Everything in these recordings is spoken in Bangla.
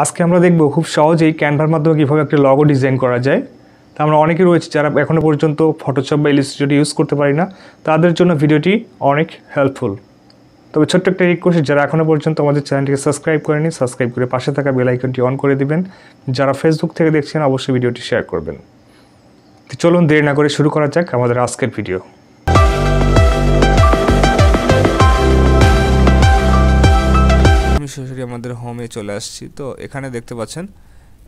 আজকে আমরা দেখব খুব সহজেই ক্যানভার মাধ্যমে কিভাবে একটা লগো ডিজাইন করা যায়। তা আমরা অনেকেই রয়েছে যারা এখনো পর্যন্ত ফটোশপ বা ইলাস্ট্রেটর ইউজ করতে পারি না, তাদের জন্য ভিডিওটি অনেক হেল্পফুল। তবে ছোট্ট একটা রিকোয়েস্ট, যারা এখনো পর্যন্ত আমাদের চ্যানেলটিকে সাবস্ক্রাইব করেনি, সাবস্ক্রাইব করে পাশে থাকা বেল আইকনটি অন করে দিবেন। যারা ফেসবুক থেকে দেখছেন অবশ্যই ভিডিওটি শেয়ার করবেন। তো চলুন দেরি না করে শুরু করা যাক আমাদের আজকের ভিডিও। আমি সরাসরি আমাদের হোমে চলে আসছি। তো এখানে দেখতে পাচ্ছেন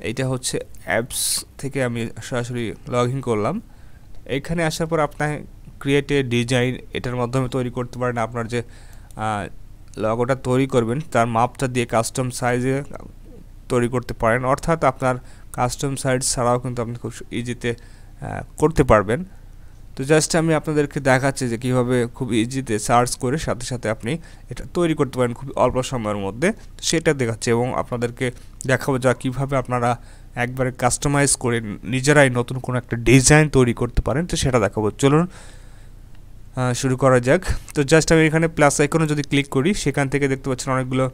এইটা হচ্ছে অ্যাপস থেকে আমি সরাসরি লগ ইন করলাম। এইখানে আসার পর আপনার ক্রিয়েট এ ডিজাইন এটার মাধ্যমে তৈরি করতে পারেন। আপনার যে লগোটা তৈরি করবেন তার মাপটা দিয়ে কাস্টম সাইজে তৈরি করতে পারেন, অর্থাৎ আপনার কাস্টম সাইজ ছাড়াও কিন্তু আপনি খুব ইজিতে করতে পারবেন। তো জাস্ট আমি আপনাদেরকে দেখাচ্ছি যে কীভাবে খুব ইজিতে সার্চ করে সাথে সাথে আপনি এটা তৈরি করতে পারেন খুব অল্প সময়ের মধ্যে। সেটা দেখাচ্ছি এবং আপনাদেরকে দেখাবো যা কীভাবে আপনারা একবারে কাস্টমাইজ করে নিজেরাই নতুন কোনো একটা ডিজাইন তৈরি করতে পারেন, তো সেটা দেখাবো। চলুন শুরু করা যাক। তো জাস্ট আমি এখানে প্লাস আইকনে যদি ক্লিক করি, সেখান থেকে দেখতে পাচ্ছেন অনেকগুলো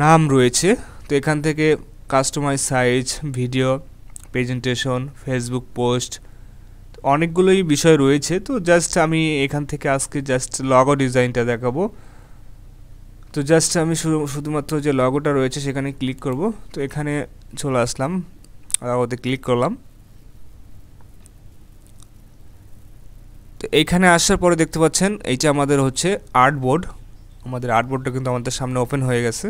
নাম রয়েছে। তো এখান থেকে customise size, video, presentation, Facebook post, অনেকগুলোই বিষয় রয়েছে। তো জাস্ট আমি এখান থেকে আজকে জাস্ট লগো ডিজাইনটা দেখাবো। তো জাস্ট আমি শুধুমাত্র যে লগোটা রয়েছে সেখানে ক্লিক করব। তো এখানে চলে আসলাম, লগোতে ক্লিক করলাম। তো এইখানে আসার পরে দেখতে পাচ্ছেন এইটা আমাদের হচ্ছে আর্টবোর্ড। আমাদের আর্টবোর্ডটা কিন্তু আমাদের সামনে ওপেন হয়ে গেছে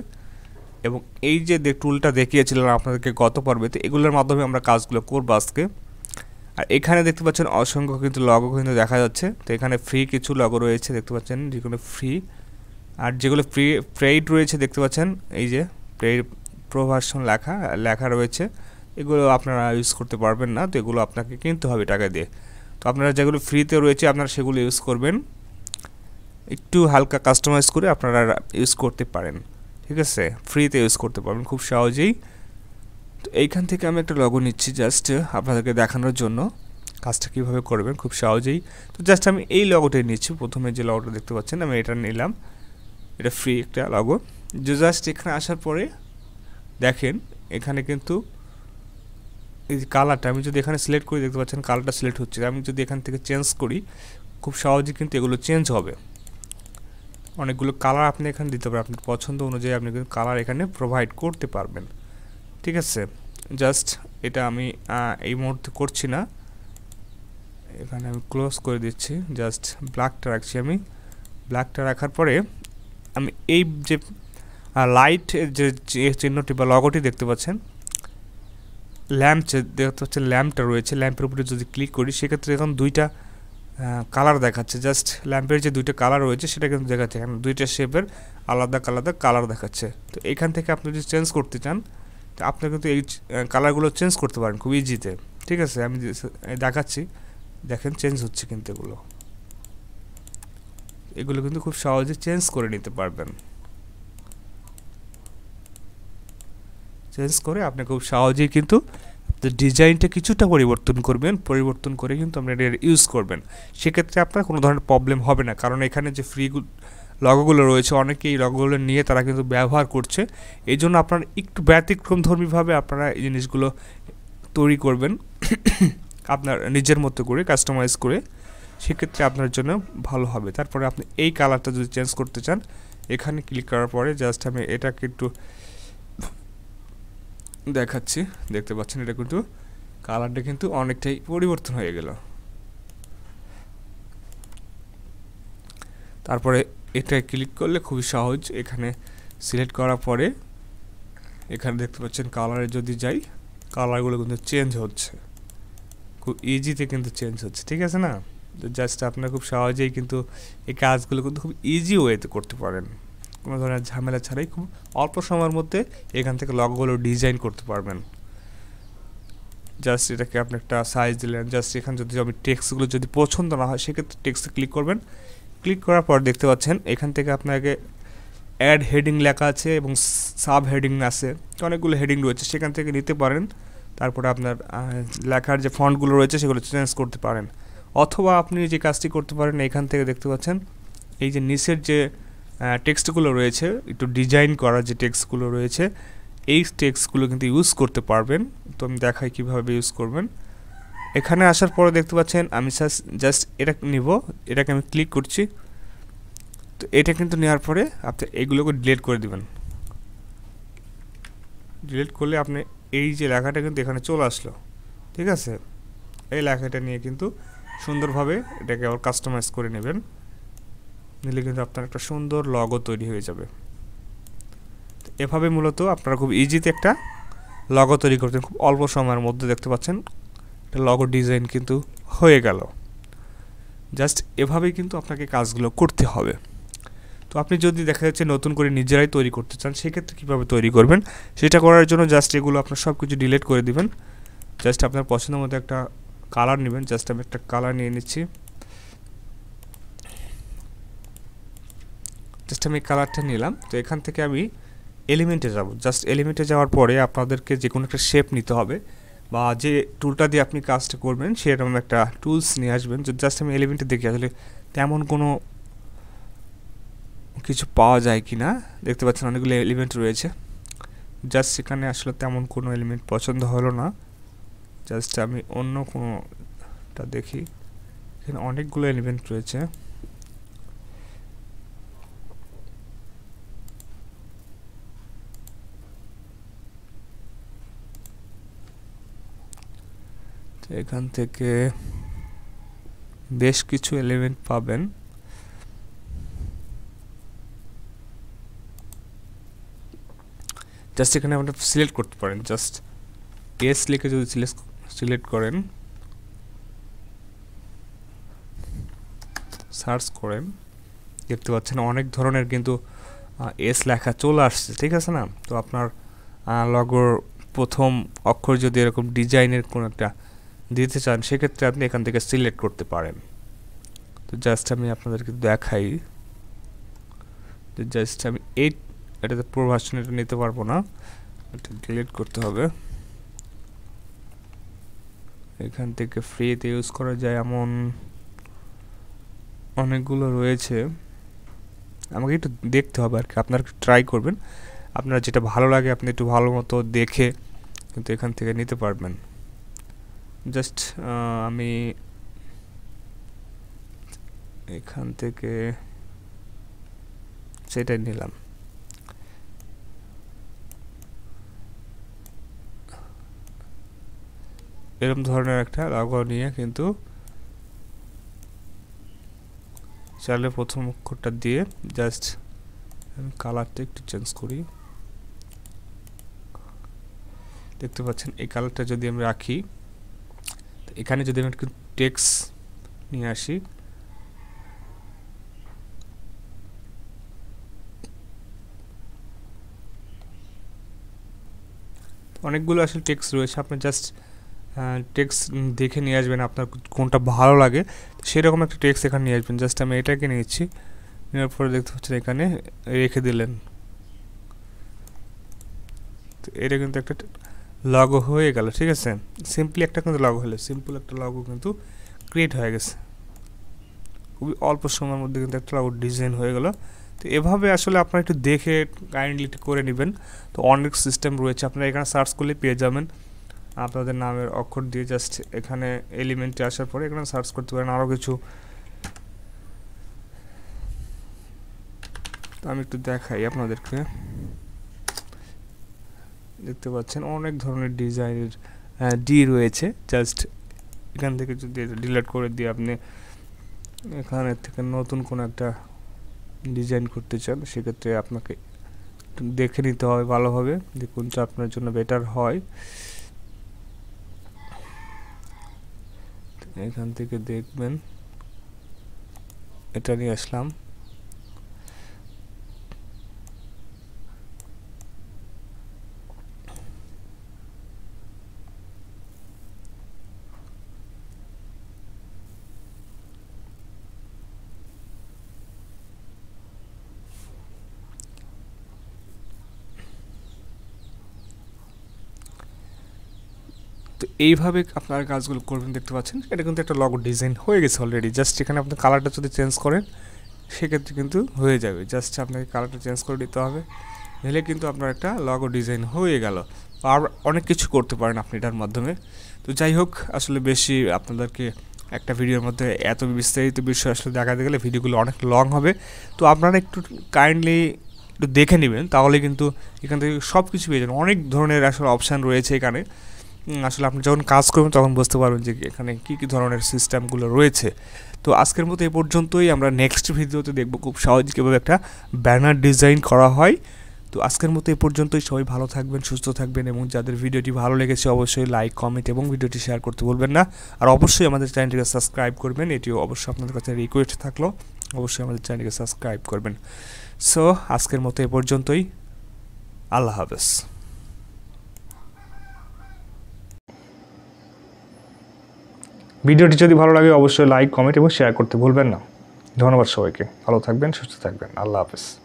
এবং এই যে টুলটা দেখিয়েছিলাম আপনাদেরকে গত পর্বেতে, এগুলোর মাধ্যমে আমরা কাজগুলো করবো আজকে। আর এখানে দেখতে পাচ্ছেন অসংখ্য কিন্তু লগো কিন্তু দেখা যাচ্ছে। তো এখানে ফ্রি কিছু লগো রয়েছে দেখতে পাচ্ছেন, যেগুলো ফ্রি, আর যেগুলো পেইড রয়েছে দেখতে পাচ্ছেন এই যে প্রো ভার্সন লেখা রয়েছে, এগুলো আপনারা ইউজ করতে পারবেন না। তো এগুলো আপনাকে কিনতে হবে টাকা দিয়ে। তো আপনারা যেগুলো ফ্রিতে রয়েছে আপনারা সেগুলো ইউজ করবেন, একটু হালকা কাস্টমাইজ করে আপনারা ইউজ করতে পারেন, ঠিক আছে? ফ্রিতে ইউজ করতে পারবেন খুব সহজেই। তো এইখান থেকে আমি একটা লগো নিচ্ছি জাস্ট আপনাদেরকে দেখানোর জন্য কাজটা কীভাবে করবেন খুব সহজেই। তো জাস্ট আমি এই লগোটাই নিচ্ছি, প্রথমে যে লগোটা দেখতে পাচ্ছেন আমি এটা নিলাম, এটা ফ্রি একটা লগো। জাস্ট এখানে আসার পরে দেখেন এখানে কিন্তু এই যে কালারটা আমি যদি এখানে সিলেক্ট করি দেখতে পাচ্ছেন কালারটা সিলেক্ট হচ্ছে। আমি যদি এখান থেকে চেঞ্জ করি খুব সহজেই কিন্তু এগুলো চেঞ্জ হবে। অনেকগুলো কালার আপনি এখানে দিতে পারেন, আপনার পছন্দ অনুযায়ী আপনি কিন্তু কালার এখানে প্রোভাইড করতে পারবেন, ঠিক আছে? জাস্ট এটা আমি এই মুহূর্তে করছি না, এখানে আমি ক্লোজ করে দিচ্ছি। জাস্ট ব্ল্যাকটা রাখছি আমি। ব্ল্যাকটা রাখার পরে আমি এই যে লাইট যে চিহ্নটি বা লগোটি দেখতে পাচ্ছেন, ল্যাম্প দেখতে পাচ্ছেন ল্যাম্পটা রয়েছে, ল্যাম্পের উপরে যদি ক্লিক করি সেক্ষেত্রে এখন দুইটা কালার দেখাচ্ছে। জাস্ট ল্যাম্পের যে দুইটা কালার রয়েছে সেটা কিন্তু দেখাচ্ছে, এখানে দুইটা শেপের আলাদা আলাদা কালার দেখাচ্ছে। তো এখান থেকে আপনি যদি চেঞ্জ করতে চান তো আপনি কিন্তু এই কালারগুলো চেঞ্জ করতে পারেন খুব ইজিতে, ঠিক আছে? আমি দেখাচ্ছি, দেখেন চেঞ্জ হচ্ছে কিন্তু এগুলো কিন্তু খুব সহজে চেঞ্জ করে নিতে পারবেন। চেঞ্জ করে আপনি খুব সহজেই কিন্তু ডিজাইনটা কিছুটা পরিবর্তন করবেন, পরিবর্তন করে কিন্তু আপনি এটা ইউজ করবেন। সেক্ষেত্রে আপনার কোনো ধরনের প্রবলেম হবে না, কারণ এখানে যে ফ্রি লগোগুলো রয়েছে অনেকেই এই লগোগুলো নিয়ে তারা কিন্তু ব্যবহার করছে। এই জন্য আপনারা একটু ব্যতিক্রমধর্মীভাবে আপনারা এই জিনিসগুলো তৈরি করবেন আপনার নিজের মতো করে কাস্টমাইজ করে, সেক্ষেত্রে আপনার জন্য ভালো হবে। তারপরে আপনি এই কালারটা যদি চেঞ্জ করতে চান এখানে ক্লিক করার পরে জাস্ট আমি এটাকে একটু দেখাচ্ছি, দেখতে পাচ্ছেন এটা কিন্তু কালারটা কিন্তু অনেকটাই পরিবর্তন হয়ে গেল। তারপরে এটা ক্লিক করলে খুবই সহজ, এখানে সিলেক্ট করার পরে এখানে দেখতে পাচ্ছেন কালারে যদি যাই কালারগুলো কিন্তু চেঞ্জ হচ্ছে, খুব ইজিতে কিন্তু চেঞ্জ হচ্ছে, ঠিক আছে না? তো জাস্ট আপনারা খুব সহজেই কিন্তু এই কাজগুলো কিন্তু খুব ইজি ওয়েতে করতে পারেন, কোনো ধরনের ঝামেলা ছাড়াই খুব অল্প সময়ের মধ্যে এখান থেকে লগোগুলো ডিজাইন করতে পারবেন। জাস্ট এটাকে আপনি একটা সাইজ দিলেন, জাস্ট এখানে যদি আমি টেক্সটগুলো যদি পছন্দ না হয় সেক্ষেত্রে টেক্সটে ক্লিক করবেন। ক্লিক করার পর দেখতে পাচ্ছেন এখান থেকে আপনাকে অ্যাড হেডিং লেখা আছে এবং সাব হেডিং আছে, অনেকগুলো হেডিং রয়েছে, সেখান থেকে নিতে পারেন। তারপরে আপনার লেখার যে ফন্টগুলো রয়েছে সেগুলো চেঞ্জ করতে পারেন, অথবা আপনি যে কাজটি করতে পারেন এখান থেকে দেখতে পাচ্ছেন এই যে নিচের যে টেক্সটগুলো রয়েছে, একটু ডিজাইন করা যে টেক্সটগুলো রয়েছে, এই টেক্সটগুলো কিন্তু ইউজ করতে পারবেন। তো আমি দেখাই কীভাবে ইউজ করবেন। এখানে আসার পরে দেখতে পাচ্ছেন আমি জাস্ট এটা নিব, এটাকে আমি ক্লিক করছি। তো এটা কিন্তু নেওয়ার পরে আপনি এইগুলোকে ডিলিট করে দিবেন। ডিলিট করলে আপনি এই যে লেখাটা কিন্তু এখানে চলে আসলো, ঠিক আছে। এই লেখাটা নিয়ে কিন্তু সুন্দরভাবে এটাকে আবার কাস্টমাইজ করে নেবেন, নিলে কিন্তু আপনার একটা সুন্দর লগো তৈরি হয়ে যাবে। এভাবে মূলত আপনারা খুব ইজিতে একটা লগো তৈরি করতেন খুব অল্প সময়ের মধ্যে। দেখতে পাচ্ছেন একটা লগো ডিজাইন কিন্তু হয়ে গেল। জাস্ট এভাবেই কিন্তু আপনাকে কাজগুলো করতে হবে। তো আপনি যদি দেখা যাচ্ছে নতুন করে নিজেরাই তৈরি করতে চান, সেক্ষেত্রে কীভাবে তৈরি করবেন সেটা করার জন্য জাস্ট এগুলো আপনার সব কিছু ডিলিট করে দিবেন। জাস্ট আপনার পছন্দের মতো একটা কালার নেবেন। জাস্ট আমি একটা কালার নিয়ে নিচ্ছি। জাস্ট আমি কালারটা নিলাম। তো এখান থেকে আমি এলিমেন্টে যাব। জাস্ট এলিমেন্টে যাওয়ার পরে আপনাদেরকে যে কোনো একটা শেপ নিতে হবে, বা যে টুলটা দিয়ে আপনি কাজটা করবেন সেরকম একটা টুলস নিয়ে আসবেন। জাস্ট আমি এলিমেন্টে দেখি আসলে তেমন কোনো কিছু পাওয়া যায় কি না। দেখতে পাচ্ছেন অনেকগুলো এলিমেন্ট রয়েছে। জাস্ট সেখানে আসলে তেমন কোনো এলিমেন্ট পছন্দ হলো না। জাস্ট আমি অন্য কোনোটা দেখি। এখানে অনেকগুলো এলিমেন্ট রয়েছে। তো এখান থেকে বেশ কিছু এলিমেন্ট পাবেন। জাস্ট এখানে আপনারা সিলেক্ট করতে পারেন। জাস্ট এস লিখে যদি সিলেক্ট করেন, সার্চ করেন, দেখতে পাচ্ছেন অনেক ধরনের কিন্তু এস লেখা চলে আসছে, ঠিক আছে না। তো আপনার লগোর প্রথম অক্ষর যদি এরকম ডিজাইনের কোনো একটা দিতে চান, সেক্ষেত্রে আপনি এখান থেকে সিলেক্ট করতে পারেন। তো জাস্ট আমি আপনাদেরকে দেখাই। তো জাস্ট আমি এটাতে পুরো ভার্সন এটা নিতে পারবো না, এটা ডিলিট করতে হবে। এখান থেকে ফ্রিতে ইউজ করা যায় এমন অনেকগুলো রয়েছে। আমাকে একটু দেখতে হবে আর কি, আপনারা একটু ট্রাই করবেন। আপনার যেটা ভালো লাগে আপনি একটু ভালো মতো দেখে কিন্তু এখান থেকে নিতে পারবেন। জাস্ট আমি এখান থেকে সেটাই নিলাম। এরকম ধরনের একটা লগো নিয়ে কিন্তু চাইলে প্রথম অক্ষরটা দিয়ে জাস্ট আমি কালারটা একটু চেঞ্জ করি। দেখতে পাচ্ছেন এই কালারটা যদি আমি রাখি, এখানে যদি আমি একটু টেক্সট নিয়ে আসি, অনেকগুলো আসলে টেক্সট রয়েছে। আপনি জাস্ট টেক্সট দেখে নিয়ে আসবেন, আপনার কোনটা ভালো লাগে সেরকম একটা টেক্সট এখানে নিয়ে আসবেন। জাস্ট আমি এটাকে নিয়েছি, নেওয়ার পরে দেখতে পাচ্ছেন এখানে রেখে দিলেন। তো এটা কিন্তু একটা লগো হয়ে গেল, ঠিক আছে। সিম্পলি একটা কিন্তু লগো হলো, সিম্পল একটা লগো কিন্তু ক্রিয়েট হয়ে গেছে। খুবই অল্প সময়ের মধ্যে কিন্তু একটা লগো ডিজাইন হয়ে গেল। তো এভাবে আসলে আপনারা একটু দেখে কাইন্ডলি করে নেবেন। তো অনেক সিস্টেম রয়েছে, আপনারা এখানে সার্চ করলে পেয়ে যাবেন আপনাদের নামের অক্ষর দিয়ে। জাস্ট এখানে এলিমেন্টে আসার পরে এখানে সার্চ করতে পারেন আরও কিছু। আমি একটু দেখাই আপনাদেরকে। দেখতে পাচ্ছেন অনেক ধরনের ডিজাইনের ডি রয়েছে। জাস্ট এখান থেকে যদি ডিলিট করে দিয়ে আপনি এখানে থেকে নতুন কোনো একটা ডিজাইন করতে চান, সেক্ষেত্রে আপনাকে দেখে নিতে হবে ভালোভাবে যে কোনটা আপনার জন্য বেটার হয়। এখান থেকে দেখবেন, এটা নিয়ে আসলাম। তো এইভাবে আপনারা কাজগুলো করবেন। দেখতে পাচ্ছেন এটা কিন্তু একটা লগো ডিজাইন হয়ে গেছে অলরেডি। জাস্ট এখানে আপনি কালারটা যদি চেঞ্জ করেন, সেক্ষেত্রে কিন্তু হয়ে যাবে। জাস্ট আপনাকে কালারটা চেঞ্জ করে দিতে হবে, নিলে কিন্তু আপনার একটা লগো ডিজাইন হয়ে গেল। আর অনেক কিছু করতে পারেন আপনি এটার মাধ্যমে। তো যাই হোক, আসলে বেশি আপনাদেরকে একটা ভিডিওর মধ্যে এত বিস্তারিত বিষয় আসলে দেখাতে গেলে ভিডিওগুলো অনেক লং হবে। তো আপনারা একটু কাইন্ডলি একটু দেখে নেবেন, তাহলে কিন্তু এখান থেকে সব কিছু পেয়ে যাবেন। অনেক ধরনের আসলে অপশান রয়েছে এখানে। আসলে আপনি যখন কাজ করবেন তখন বুঝতে পারবেন যে এখানে কী কী ধরনের সিস্টেমগুলো রয়েছে। তো আজকের মতো এ পর্যন্তই। আমরা নেক্সট ভিডিওতে দেখব খুব সহজ কীভাবে একটা ব্যানার ডিজাইন করা হয়। তো আজকের মতো এ পর্যন্তই। সবাই ভালো থাকবেন, সুস্থ থাকবেন, এবং যাদের ভিডিওটি ভালো লেগেছে অবশ্যই লাইক, কমেন্ট এবং ভিডিওটি শেয়ার করতে ভুলবেন না। আর অবশ্যই আমাদের চ্যানেলটিকে সাবস্ক্রাইব করবেন, এটিও অবশ্যই আপনাদের কাছে রিকোয়েস্ট থাকলো, অবশ্যই আমাদের চ্যানেলটিকে সাবস্ক্রাইব করবেন। সো আজকের মতো এ পর্যন্তই। আল্লাহ হাফেজ। ভিডিওটি যদি ভালো লাগে অবশ্যই লাইক, কমেন্ট এবং শেয়ার করতে ভুলবেন না। ধন্যবাদ সবাইকে। ভালো থাকবেন, সুস্থ থাকবেন। আল্লাহ হাফেজ।